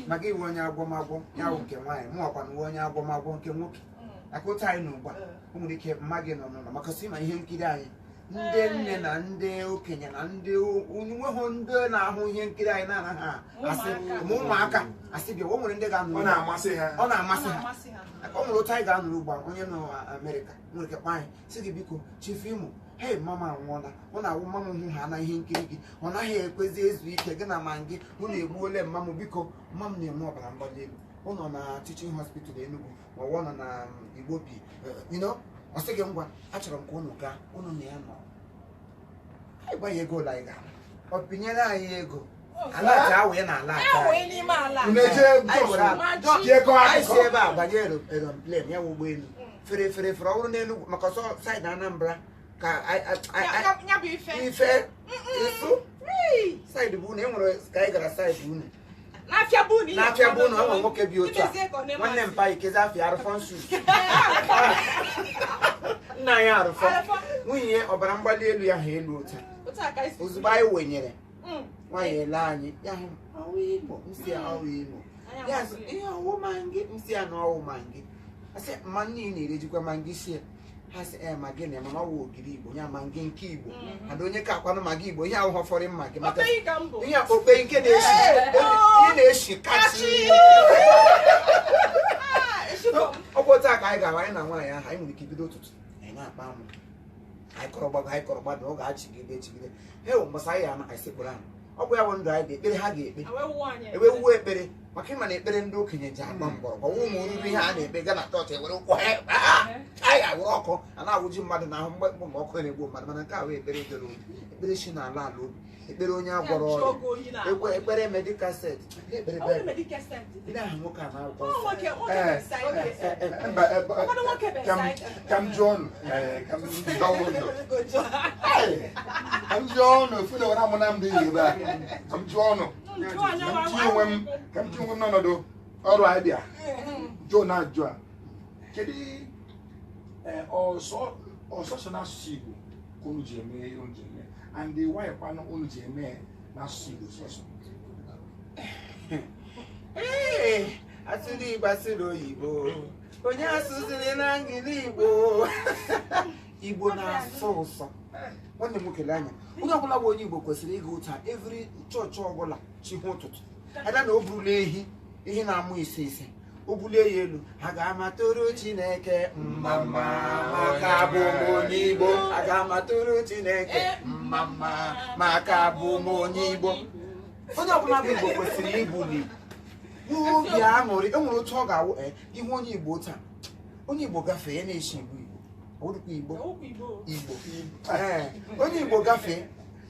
Maggi onye agwọmagwọ ya nke nwaanyị mụ ọkwa na onye agwọmagwọ nke nwoke akụta anyị n'ụgba o nwere ike Maggi nọ n'ụlọ maka sị ma ihe nkiri anyị ndị nne na ndị okenye na ndị nweghị ndị na-ahụ ihe nkiri anyị na-anaghị asị ma ụmụaka asị bịa o nwere ndị ga-anụ ọ na-amasị ha o nwere otu anyị ga-anụrụ ugbu onye nọ Amerịka nwere ike kpa anyị sị gị biko chiefimo hey mama anwụọla ọ na-awụ mama hụ ha na ihe nkiri gị ọ naghị ekwezi ezu ike gị na ma gị hụ na-egbuole mama biko mama na-enwe ọbara mgbali elu ọ nọ na teaching hospital Enugu ma ọ nọ na Igbo bi ọ sị gị ngwa achọrọ m ka unu gaa unu na ya nọ anyị gwa ya ego ụlọ anyị gara ọ pinyere anyị ego ala ahụ ya na ala anyị si ebe a banye aeroplane ya ụgbọelu fere ọ bụrụ n'elu maka ọsọ saịdị Anambra ka ife ịsụ saịdị bụ na enwere ka anyị gara saịdị unu n'afịa bụ unu ọ nwe nwoke bi otu a nwanne mpa ikezi afịa arụfọ nsu nna ya arụfọ nwunye ya ọbara mgbali elu ya ha elu otu ozugbo anyị wenyere nwaanyị ele anyị ya hụ ọwụ Igbo nsị ya ọwụ Igbo ya sị ihe ọwụ mangi nsị ya na ọwụ mangi asị mma nne na-ere jikwa mangi sie ha sị Maggi na mana ọwụ ogiri Igbo ya mangi nke Igbo ada onye ka akwanụ Maggi Igbo ihe ahụ họfọrọ mma gị maka ihe okpe nke na-eshi kachi ọ bụ otu a ka anyị gara anyị na nwaanyị ahụ anyị nwere ike ibido ụtụtụ anyị na-akpa amụ anyị kọrọ gbado ọ ga-achịgide he mgbasa anyị ama anyị sekpụrụ ahụ ọ bụ ya bụ ndụ anyị dị ekpere ha ga-ekpe ewewuo ekpere maka ịma na ekpere ndị okenye ji agba mgbọrọgwụ ọwụ ụmụ oriri ihe a na-ekpe ga na chọọchị ewere ụkwụ anyị awụrụ ọkụ a na-awụji mmadụ n'ahụ mgbe ọkụ na-egbu mmadụ mana nke ahụ ekpere doro obi ekpere si n'ala ala obi ekpere onye agwọrọ ọrịa ekpere medical set ekpere ndị ahụ nwoke a na-akwụkwọ kam John ofu na wara mụna mbe Yoruba kam John kam ji onwe m n'ọnọdụ ọrụ anyị bịa John ajụ a kedu ọsọsọ n'asụsụ Igbo ka unu ji eme ihe unu ji eme and the why kwanụ unu ji eme n'asụsụ Igbo sọsọ asụrụ Igbo asụrụ oyibo onye asụziri na ngili Igbo Igbo na-asọ ụsọ nwanne m okele anya onye ọbụla bụ onye Igbo kwesịrị ịga ụta every chọọchị ọbụla chihu ụtụtụ ada na o burula ehi na-amụ ise o bulie ya elu ha ga-amatụrụ Chineke mma maka abụ m onye Igbo a ga-amatụrụ Chineke mma maka abụ m onye Igbo onye ọbụla bụ Igbo kwesịrị ibuli n'obi aṅụrị enwere otu ọ ga-awụ ihu onye Igbo taa onye Igbo gafee ya na-eshi Igbo onye Igbo gafee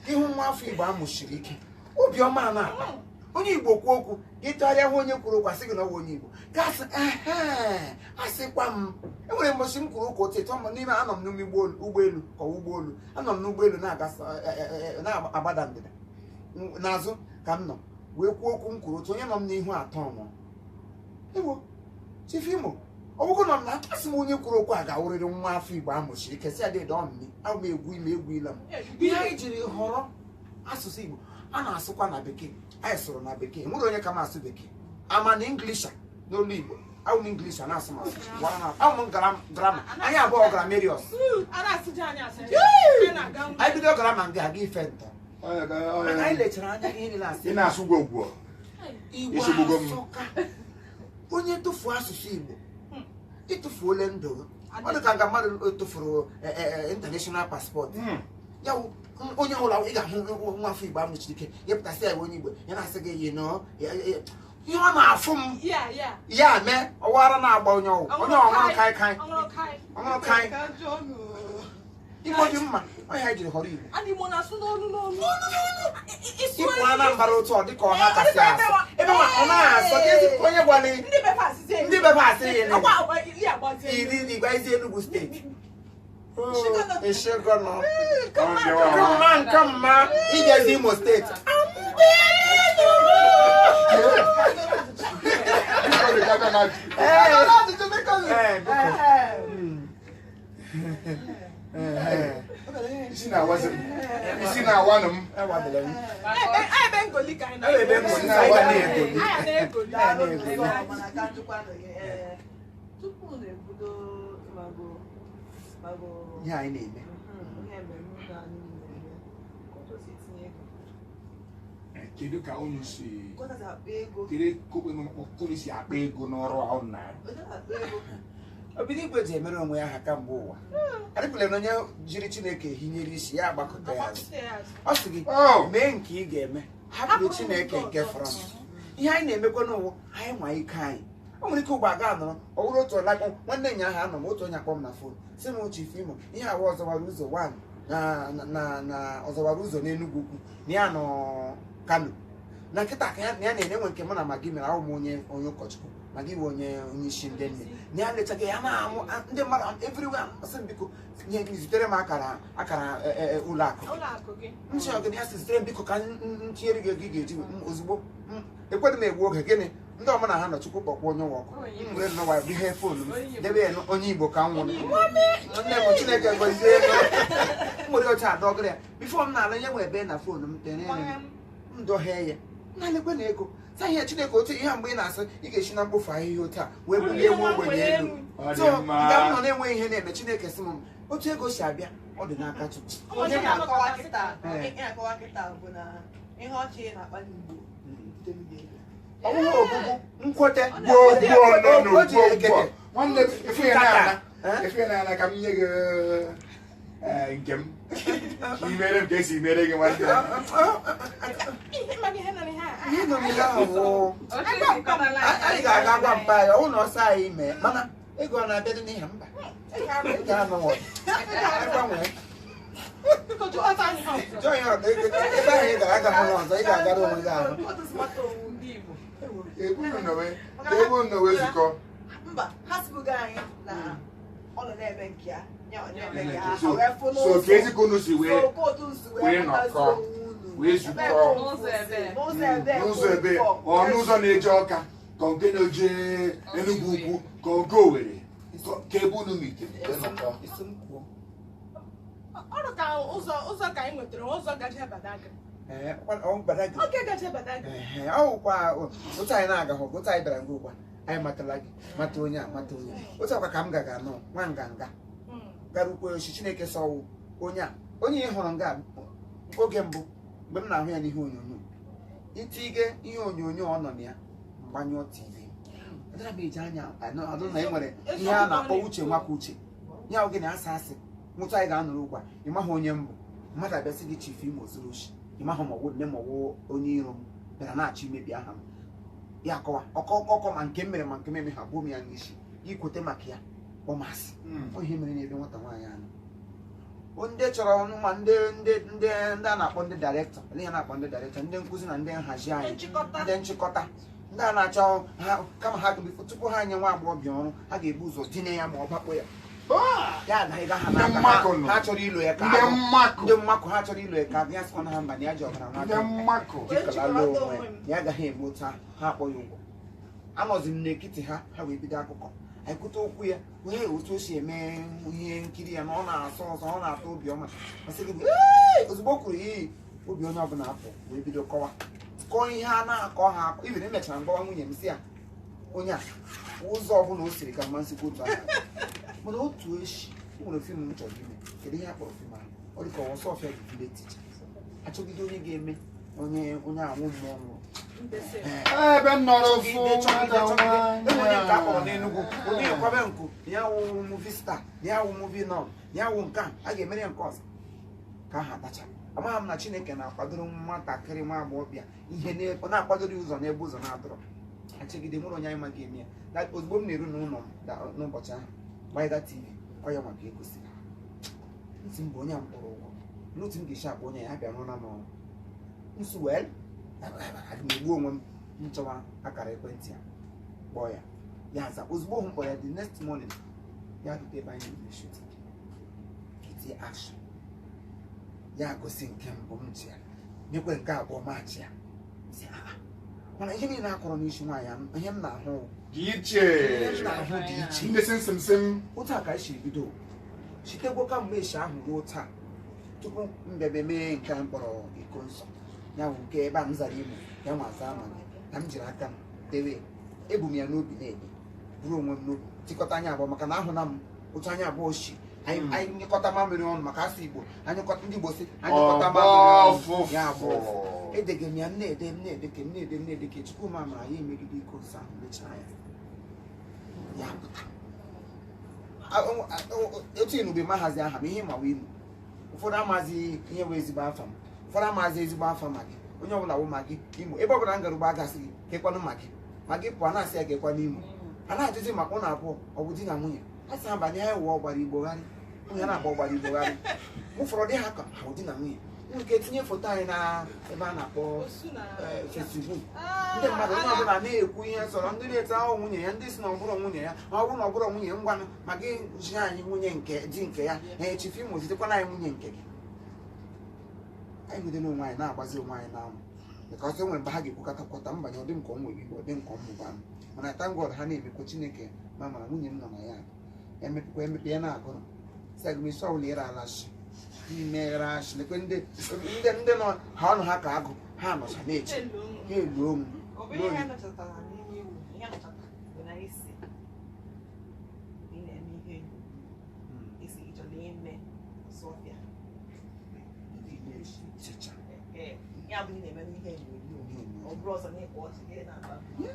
ihu nwa afọ Igbo amụchiri ike obiọma na-akpa onye Igbo kwuo okwu gị tụgharịa hụ onye kwuru okwu asị gị na ọ bụ onye Igbo gasị asịkwa m enwere mbochi m kwuru okwu otu n'ime anọ m n'ime ụgbọelu ka ụgbọelu anọ m n'ụgbọelu na-agbada ndịda n'azụ ka m nọ wee kwuo okwu m kwuru otu onye nọ m n'ihu atọ ọmụ Igbo chiefimo ọ bụgo nọ m na asị m onye kwuru okwu a ga-awụrịrị nwa afọ Igbo amụchiri kesị adịdị ọmịmị ahụ m egwu ime egwu ila m ihe anyị jiri họrọ asụsụ Igbo a na-asụkwa na bekee anyị sụrụ na bekee nwere onye ka m asụ bekee ama na Inglisha n'olu Igbo awụ m Inglisha na-asụ m asụ awụ m grama anyị abụọ gramarios anyị bido grama nga aga ife ntọ anyị lechara anya ihe niile asị ị na-asụ gwogwo Igbo asụka onye tụfuo asụsụ Igbo ịtụfuole ndụ ọ dị ka nga mmadụ tụfuru international passport ya onye ọbụla ị ga-ahụ nwa afọ Igbo amụchiri ike ya pụtasị ya onye Igbo ya na-asị gị ihe ọ na-afụ m ya mee ọwara na-agba onye ọṅụrụ kaikai Igbo dị mma onye anyị jiri họrọ Igbo ịpụ Anambra otu ọ dịka ọha kasị asụ ebe ọ na-asọ onye gwara ndị befe asị iri igwe ezi Enugu steeti Eshegono Kama Igezi Imo steeti isi na awa m isi na awa m Ebengoli ka ị tupu na-ebudo ihe anyị na-eme kedu ka unu si akpa ego n'ọrụ ahụ na obido igwe ji emere onwe ya ha kamgbe ụwa adịkwala na onye jiri Chineke hinyere isi ya agbakọta ya azụ ọ sị gị mee nke ị ga-eme hapụrụ Chineke nke fọrọ ihe anyị na-emekwa n'ụwa anyị nwa ike anyị o nwere ike ụgbọ aga nọrọ ọ bụrụ otu ọlakpọ nwanne nya ahụ anọ m otu onye akpọ m na fon si m chiefimo ihe awa ọzọwara ụzọ 1 na ọzọwara ụzọ n'Enugu ukwu na ya nọ Kano na nkịta ka ya na-enye nwe nke mụ na Maggi mere ahụ m onye ụkọchukwu Maggi bụ onye isi ndị nne na ya lechaghị ya na-amụ ndị mmadụ everywhere sị m biko nye zitere m akara ụlọ akụ nchi ọgịnị ya si zitere m biko ka ntinyere gị ego ị ga-eji ozugbo ekweghị m egbu oge gịnị ndị ọma na ha nọ Chukwu kpọkpọ onye nwe ọkụ m were nọwa bụ ihe fonu m debe ya onye Igbo ka m nwụrụ nne m Chineke gọzie ego m nwere oche adọgịrị ya bifo m na-ala nye nwe ebe na fonu m tere m dohee ya na-elekwe na ego sa ihe Chineke otu ihe mgbe ị na-asị ị ga-esi na mkpofu ahịhịa otu a wee bulie ewu ogbenye elu so nga m nọ na-enweghị ihe na-eme Chineke sị m otu ego si abịa ọ dị n'aka Chukwu onye na-akọwa kịta bụ na ihe ọchị na-akpali Igbo ọwụwa ogbugbu nkwete nwanne efe na ka m nye gị nke m imere m ka esi mere gị nwanne ihe nọ n'ihe ahụ anyị ga-aga gwa mpa ya ọwụ na ọsọ anyị mee mana ego ọ na-abịa dị n'ihe mba ga-anọwọ gbanwee ebe ahụ ị ga-aga hụ ọzọ ị ga-agara onwe gị ahụ ebe unu wee zukọ mba ha sịbụga anyị na ọ nọ na-eme nke ya so ka ezikọ unu si wee nọkọ wee zukọ n'ụzọ ebe ọ n'ụzọ na-eje Ọka ka nke na-eje Enugu ukwu ka oge Owerri ka ebe unu mitere ọrụ ka ụzọ ka anyị nwetara ụzọ gaje Badagry ọwụkwa otu anyị na-agahụ otu anyị bịara nga ụgba anyị matala gị mata onye a mata onye otu akwa ka m gaga nọ nwa nganga gara ukwe ochi Chineke sọwụ onye a onye ị hụrụ nga oge mbụ mgbe m na-ahụ ya n'ihe onyonyo itige ihe onyonyo ọ nọ na ya mgbanyụọ TV adịra m eji anya ọdụ na e nwere ihe a na-akpọ uche nwakwa uche ya oge na-asa asị nwụtụ anyị ga-anụrụ ụgwa ịmaghị onye mbụ mmadụ abịasị gị chiefimo zuru ochi ịmaghị ma ọwụ nne ma ọwụ onye iro m bịara na-achọ imebi aha m ya akọwa ọkọ ma nke m mere ma nke m eme ha gbuo m ya n'isi gị kwete maka ya ọmasị ihe mere n'ebe nwata nwaanyị ahụ ndị chọrọ ma ndị a na-akpọ ndị dairektọ ihe na-akpọ ndị dairektọ ndị nkụzi na ndị nhazi anyị ndị nchịkọta ndị a na-achọ ha kama ha tupu ha nye nwa agbọghọbịa ọrụ ha ga-ebu ụzọ tinye ya ma ọ bakpọ ya ya anaghịga ha n'aka ha chọrọ ilo ya ka ndị mmakụ ha chọrọ ilo ya ka ya sịkọ na ha mba na ya ji ọbara nwadịkalala onwe ya agaghị eme otu ha akpọ ya ụgwọ anọzi m n'ekiti ha wee bido akụkọ anyị kwute okwu ya onye otu o si eme ihe nkiri ya na ọ na-asọ ọsọ ọ na-atọ obiọma ozugbo kwuru iyi obi onye ọbụla apụ wee bido kọọ ihe a na-akọ ha akọ ibiri mechara mgbawa nwunye m si ya onye a ụzọ ọbụla o siri ka mmasịkwa otu aka mana otu echi nwere fim m chọrọ ime kedu ihe a kpọrọ fim ahụ ọ dịka ọsọ ọfịa gidile ticha achọgide onye ga-eme onye anwụ mmụọ nwụrụ ebe m nọrọ enwere nke akpọrọ n'Enugu onye kwabe nku ya wụ muvi star ya wụ muvi nọn ya wụ nke a ga-emere ya nke ọzọ ka aha atacha amaghị m na Chineke na-akwadoro nwatakịrị nwa agbọghọbịa ihe ọ na-akwadoro ụzọ n'ebe ụzọ na-adọrọ achịgide nwere onye anyị maghị eme ya ozugbo m na-eru n'ụlọ m n'ụbọchị ahụ gbanyeda TV ọ ya maka egosi ntị m bụ onye mkpọrọ ụgwọ n'otu m ga-esi akpọ onye ya bịa n'ụlọ n'ọrụ nsu wee egbu onwe m nchọwa akara ekwentị ya kpọọ ya ya aza ozugbo hụ mkpọrọ ya the next morning ya dute ebe anyị na shoot ketie action ya gosi nke mbụ m ji ya nyekwe nke abụọ maachị ya mana ihe niile akọrọ n'isi nwaanyị ihe m na-ahụ dị iche ndị simsim otu a ka esi bido sitegwo kamgbe esi ahụ ruo taa tupu mbebe mee nke a mkpọrọ iko nsọ ya bụ nke ebe a m zara Imo ya nwaza amanye na m jiri aka m dewe ebu m ya n'obi na-ede bụrụ onwe m n'obi tikọta anya abụọ maka na ahụ na m otu anya abụọ si anyị nyekọta mamịrị ọnụ maka asụ Igbo ndị Igbo si anyịkọta mamịrị ọnụ ya abụọ edege m ya na-ede ka Chukwu ma mara ya emegide iko nsọ ahụ mechaa ya pụta otu inube mahazi aha m ihe mawa inu ụfọdụ amazi ihe bụ ezigbo afa m ụfọdụ amazi ezigbo afa Maggi onye ọbụla wụ Maggi Imo ebe ọbụla m gara ugbo agasị gị kekwanụ Maggi pụọ na-asị ya gekwa n'Imo a na-ajụzi maka ụlọ abụọ ọ bụ di na nwunye a sị ha banye ya wụọ ọgbara Igbogharị nwunye na-agba ọgbara Igbogharị ụfọdụ dị ha ka ha bụ di na nwunye nke tinye foto anyị na ebe a na-akpọ Facebook ndị mmadụ onye ọbụla na-ekwu ihe sọrọ ndị na-ete ahụ nwunye ya ndị si na ọbụrụ nwunye ya ọ bụrụ na ọbụrụ nwunye ngwanụ ma gị ji anyị nwunye nke di nke ya chiefimo zitekwana anyị nwunye nke gị anyị nwede n'onwe anyị na-agbazi onwe anyị n'anwụ maka ọsọ nwere mgbe ha ga-ekwukọta mbanye ọ dị m ka ọ nwere igbo ọ dị m ka ọ mụba m mana tangod ha na-emekwa Chineke ma mara nwunye m nọ na ya emepe ya na-agụrụ sagmesi ọbụla ire ala shi imeghere ashị lekwe ndị nọ ha ọnụ ha ka agụ ha nọcha na-eche ha eluo m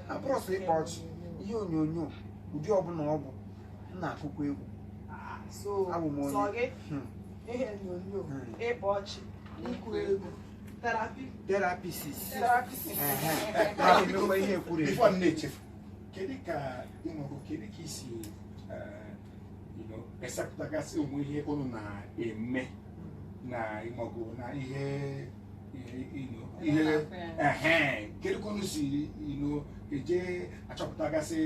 abụrụ ọsọ ịkpa ọchị ihe onyonyo ụdị ọbụla ọ bụ m na-akụkọ egwu abụ m onye ihe onyonyo ịkpa ọchị ikwu egwu therapist ihe ekwuru before m na-echefu kedu ka isi esepụtagasị onwe ihe unu na-eme na ịmọgụ na ihe kedu ka unu si eje achọpụtagasị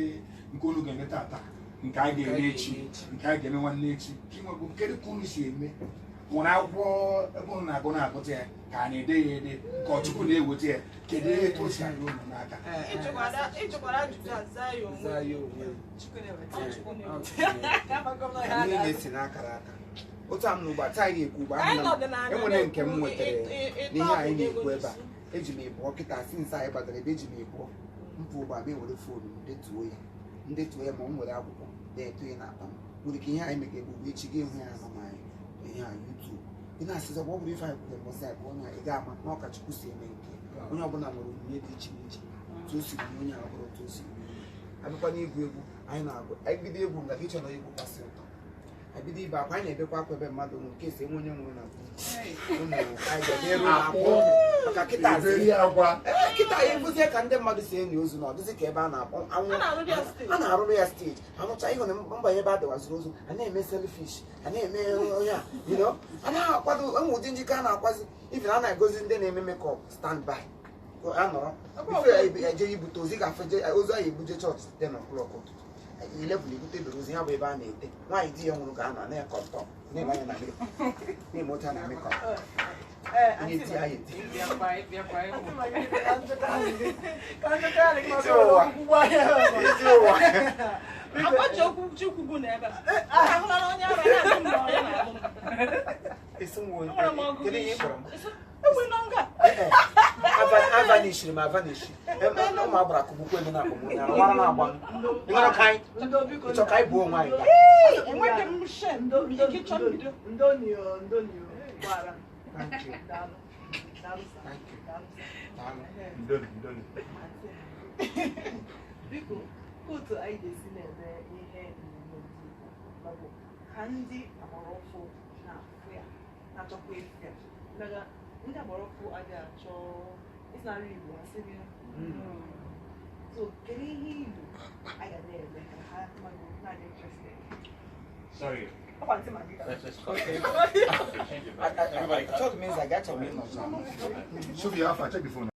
nke unu ga-eme tata nke a ga-eme echi nke a ga-eme nwanne echi kedu ka unu si eme nwere akwụkwọ ebe unu na-agụ na-agụta ya ka a na-ede ya ede ka ọchukwu na-eweta ya kedu etu o si arụ unu n'aka na-esi n'akara aka otu a m n'ugbo ataghị ekwu ugbo enwere nke m nwetara n'ihe anyị na-ekwu ebe a eji m ịbụọ kịta si nsa anyị gbadara ebe eji m ịbụọ mpụ ụgbọ abịa were foonu ndetuo ya ma m nwere akwụkwọ na-eto ya n'akpa m nwere ike ihe anyị mega egbugbo echi ga-enwe ya na ihe a YouTube ị na-asịza ọ bụrụ ife anyị kwutere mbọsị anyị bụ onye ị ga-ama na ọkachukwu si eme nke onye ọbụla nwere onyinye dị iche iche otu o siri onye abụrụ otu o siri abịakwa n'igwu egwu anyị na-agụ anyị bido egwu nga gị chọrọ egwu kasị ụtọ anyị bido ibe akwa anyị na-ebekwa akwa ebe mmadụ nwụ nke esi enwe onye nwụrụ na maka kịta anyị bụzie ka ndị mmadụ si enyi ozu na ọ dịzị ka ebe a na-akpọ anwụ a na-arụrụ ya steji anụcha ịhụ na mbanye ebe a dịwaziri ozu a na-eme selfish a na-eme onye a na-akwado enwe ụdị njikọ a na-akwazi ife a na-egozi ndị na-eme mekọp stand by anọrọ eje ibute ozi ga-afụ ozu ahụ ebuje chọọchị 10 o'clock ụtụtụ 11 ebute bere ozi ya bụ ebe a na-ete nwaanyị di ya nwụrụ ka a nọ na-ekọtọ na-eme anya na-eme otu a na mekọp na-eti ya eti avanishiri m avanishi ụmụ agbara kụgbukwu ebe na-akpọgbu ya nwara na-agba ịnọrọ ka anyị ịchọ ka anyị bụ onwe anyị biko kootu anyị ga-esi na-eme ihe bụ ka ndị agbara ọfụ na-afụ ya na-achọkwa efu ya ndị agbara ọfụ adịghị achọ ịsara Igbo asị gị so kedu ihe Igbo anyị ga na-eme ka ha na-adị interested sorry I told me I got to win. Show me how far. Check the phone.